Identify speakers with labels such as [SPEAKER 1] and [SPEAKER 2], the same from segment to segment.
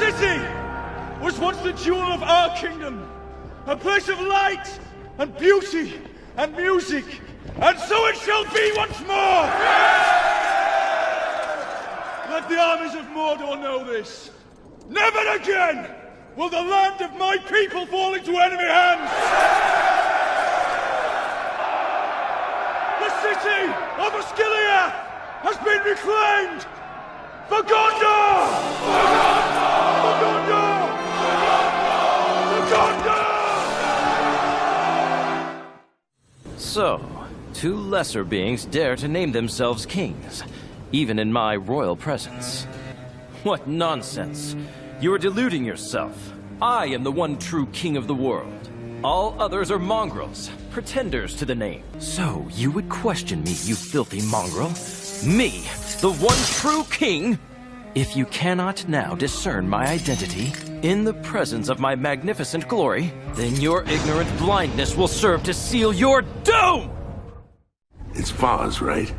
[SPEAKER 1] city was once the jewel of our kingdom, a place of light and beauty and music, and so it shall be once more! Let the armies of Mordor know this. Never again will the land of my people fall into enemy hands! The city of Osgiliath has been reclaimed! For Gondor! For Gondor! For Gondor! For Gondor!
[SPEAKER 2] So, two lesser beings dare to name themselves kings, even in my royal presence. What nonsense! You are deluding yourself. I am the one true king of the world. All others are mongrels, pretenders to the name. So, you would question me, you filthy mongrel? Me, the one true king? If you cannot now discern my identity in the presence of my magnificent glory, then your ignorant blindness will serve to seal your doom!
[SPEAKER 3] It's Foz, right?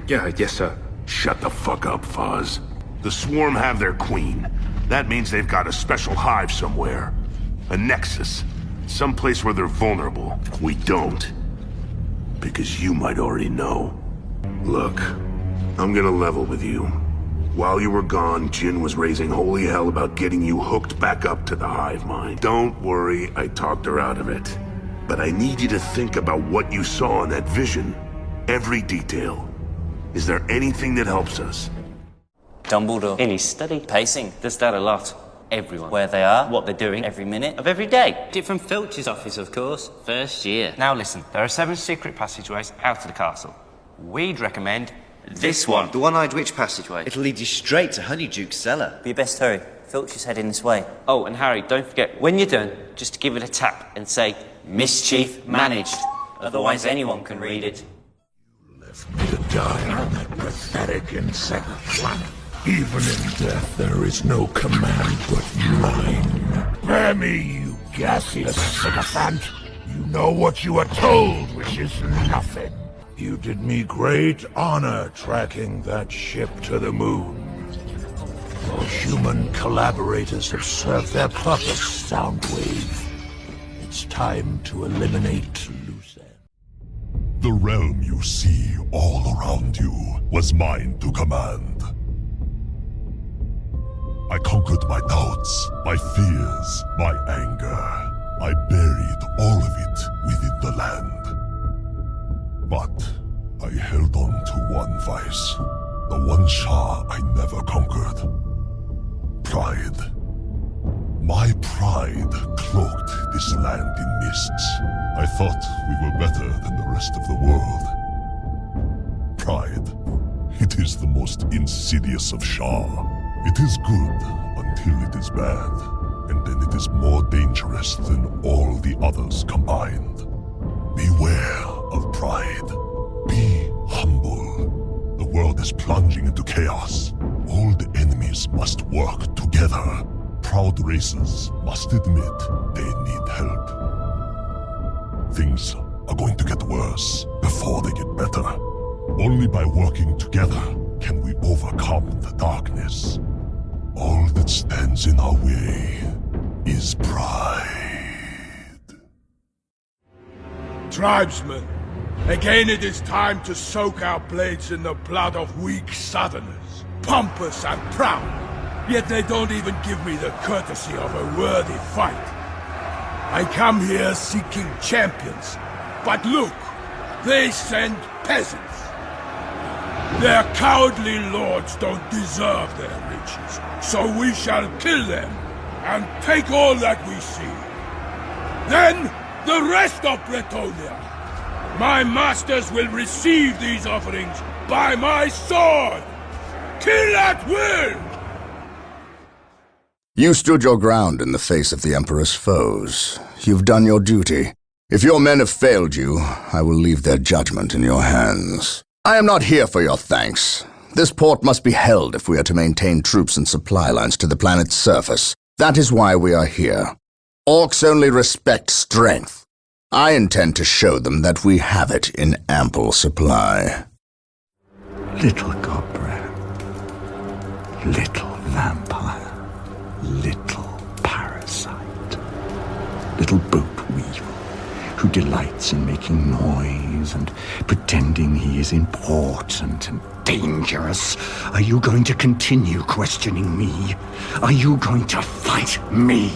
[SPEAKER 4] Yeah, yes, sir.
[SPEAKER 3] Shut the fuck up, Foz. The Swarm have their queen. That means they've got a special hive somewhere. A nexus. Someplace where they're vulnerable. We don't. Because you might already know. Look, I'm gonna level with you. While you were gone, Jin was raising holy hell about getting you hooked back up to the hive mind. Don't worry, I talked her out of it. But I need you to think about what you saw in that vision. Every detail. Is there anything that helps us?
[SPEAKER 5] Dumbledore. In his study. Pacing. Does that a lot. Everyone. Where they are. What they're doing. Every minute of every day. Did it from Filch's office, of course. First year.
[SPEAKER 6] Now listen, there are 7 secret passageways out of the castle. We'd recommend
[SPEAKER 5] this one.
[SPEAKER 7] The one-eyed witch passageway.
[SPEAKER 8] It'll lead you straight to Honeyduke's cellar.
[SPEAKER 5] Be best hurry. Filch is heading this way. Oh, and Harry, don't forget, when you're done, just give it a tap and say, Mischief managed. Otherwise anyone can read it.
[SPEAKER 3] You left me to die on that pathetic insect planet. Even in death, there is no command but mine. Spare me, you gaseous sycophant. You know what you are told, which is nothing. You did me great honor tracking that ship to the moon. Your human collaborators have served their purpose, Soundwave. It's time to eliminate loose ends.
[SPEAKER 9] The realm you see all around you was mine to command. I conquered my doubts, my fears, my anger. I buried all of it within the land. But I held on to one vice, the one Shah I never conquered. Pride. My pride cloaked this land in mists. I thought we were better than the rest of the world. Pride. It is the most insidious of Shah. It is good until it is bad, and then it is more dangerous than all the others combined. Beware of pride. Be humble. The world is plunging into chaos. All the enemies must work together. Proud races must admit they need help. Things are going to get worse before they get better. Only by working together can we overcome the darkness. All that stands in our way is pride.
[SPEAKER 1] Tribesmen, again it is time to soak our blades in the blood of weak southerners. Pompous and proud, yet they don't even give me the courtesy of a worthy fight. I come here seeking champions, but look, they send peasants. Their cowardly lords don't deserve their riches, so we shall kill them and take all that we see. Then, the rest of Bretonia. My masters will receive these offerings by my sword. Kill at will!
[SPEAKER 10] You stood your ground in the face of the Emperor's foes. You've done your duty. If your men have failed you, I will leave their judgment in your hands. I am not here for your thanks. This port must be held if we are to maintain troops and supply lines to the planet's surface. That is why we are here. Orcs only respect strength. I intend to show them that we have it in ample supply.
[SPEAKER 3] Little goblin. Little vampire.
[SPEAKER 4] little parasite. Little boat weevil who delights in making noise and pretending he is important and dangerous. Are you going to continue questioning me? Are you going to fight me,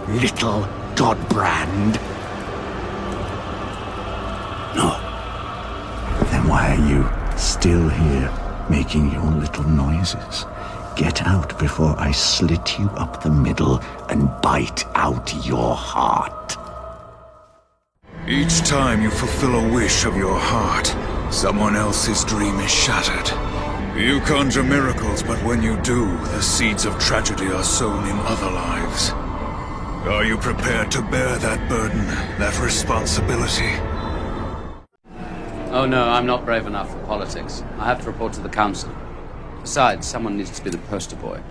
[SPEAKER 4] little Godbrand? No. Then why are you still here, making your little noises? Get out before I slit you up the middle and bite out your heart.
[SPEAKER 7] Each time you fulfill a wish of your heart, someone else's dream is shattered. You conjure miracles, but when you do, the seeds of tragedy are sown in other lives. Are you prepared to bear that burden, that responsibility?
[SPEAKER 11] Oh no, I'm not brave enough for politics. I have to report to the council. Besides, someone needs to be the poster boy.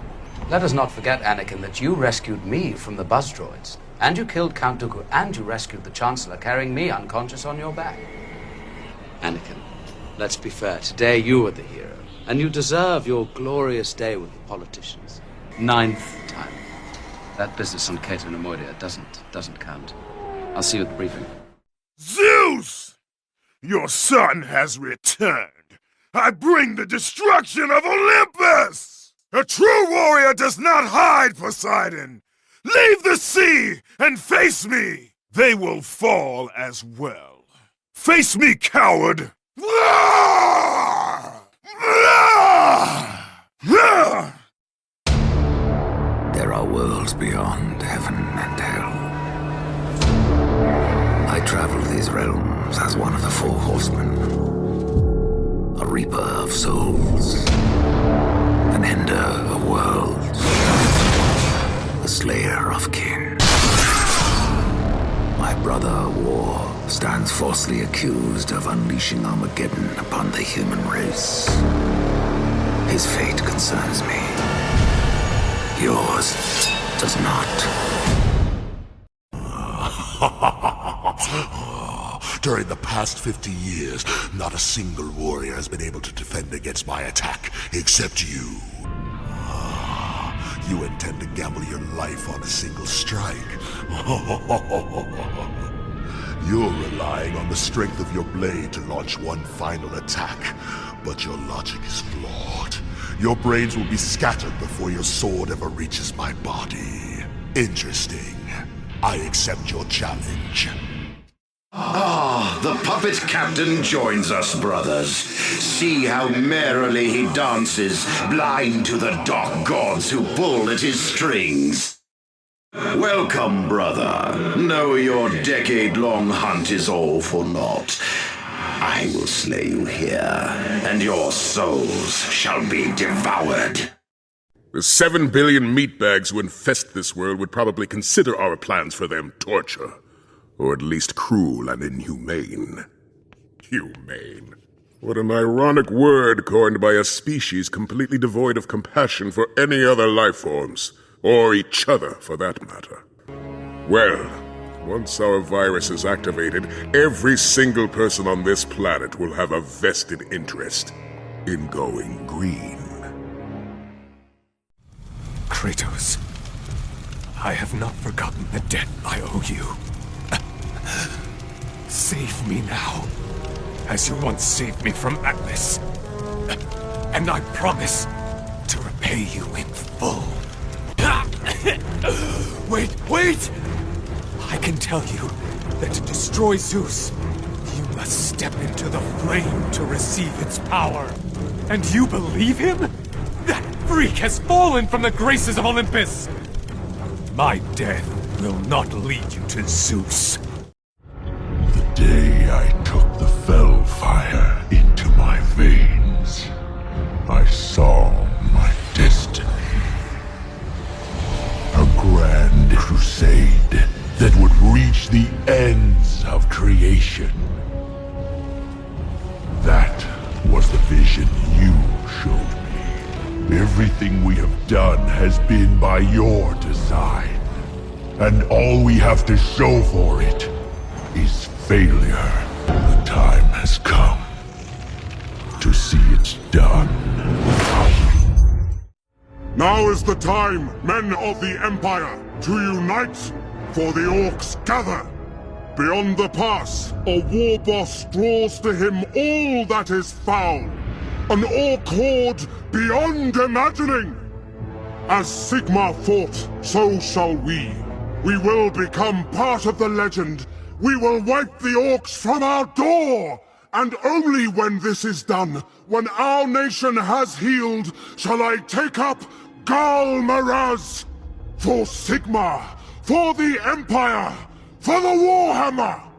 [SPEAKER 11] Let us not forget, Anakin, that you rescued me from the buzz droids. And you killed Count Dooku, and you rescued the Chancellor, carrying me unconscious on your back. Anakin, let's be fair. Today you are the hero, and you deserve your glorious day with the politicians. 9th time. That business on Cato Nemoidia doesn't count. I'll see you at the briefing.
[SPEAKER 3] Zeus! Your son has returned. I bring the destruction of Olympus! A true warrior does not hide, Poseidon! Leave the sea and face me! They will fall as well. Face me, coward!
[SPEAKER 4] There are worlds beyond heaven and hell. I travel these realms as one of the four horsemen. A reaper of souls. An ender of worlds. The slayer of kin. My brother, War, stands falsely accused of unleashing Armageddon upon the human race. His fate concerns me. Yours does not.
[SPEAKER 9] During the past 50 years, not a single warrior has been able to defend against my attack, except you. You intend to gamble your life on a single strike. You're relying on the strength of your blade to launch one final attack, but your logic is flawed. Your brains will be scattered before your sword ever reaches my body. Interesting. I accept your challenge.
[SPEAKER 12] Ah, the puppet captain joins us, brothers. See how merrily he dances, blind to the dark gods who pull at his strings. Welcome, brother. Know your decade-long hunt is all for naught. I will slay you here, and your souls shall be devoured.
[SPEAKER 3] The 7 billion meatbags who infest this world would probably consider our plans for them torture. Or at least cruel and inhumane. Humane. What an ironic word coined by a species completely devoid of compassion for any other life forms. Or each other, for that matter. Well, once our virus is activated, every single person on this planet will have a vested interest in going green.
[SPEAKER 13] Kratos, I have not forgotten the debt I owe you. Save me now, as you once saved me from Atlas. And I promise to repay you in full. Wait! I can tell you that to destroy Zeus, you must step into the flame to receive its power. And you believe him? That freak has fallen from the graces of Olympus! My death will not lead you to Zeus.
[SPEAKER 9] The day I took the fell fire into my veins, I saw my destiny. A grand crusade that would reach the ends of creation. That was the vision you showed me. Everything we have done has been by your design. And all we have to show for it is failure. The time has come to see it done. Now is the time, men of the Empire, to unite, for the orcs gather. Beyond the pass, a war boss draws to him all that is foul. An orc horde beyond imagining. As Sigmar fought, so shall we. We will become part of the legend. We will wipe the orcs from our door! And only when this is done, when our nation has healed, shall I take up Gal Maraz! For Sigmar! For the Empire! For the Warhammer!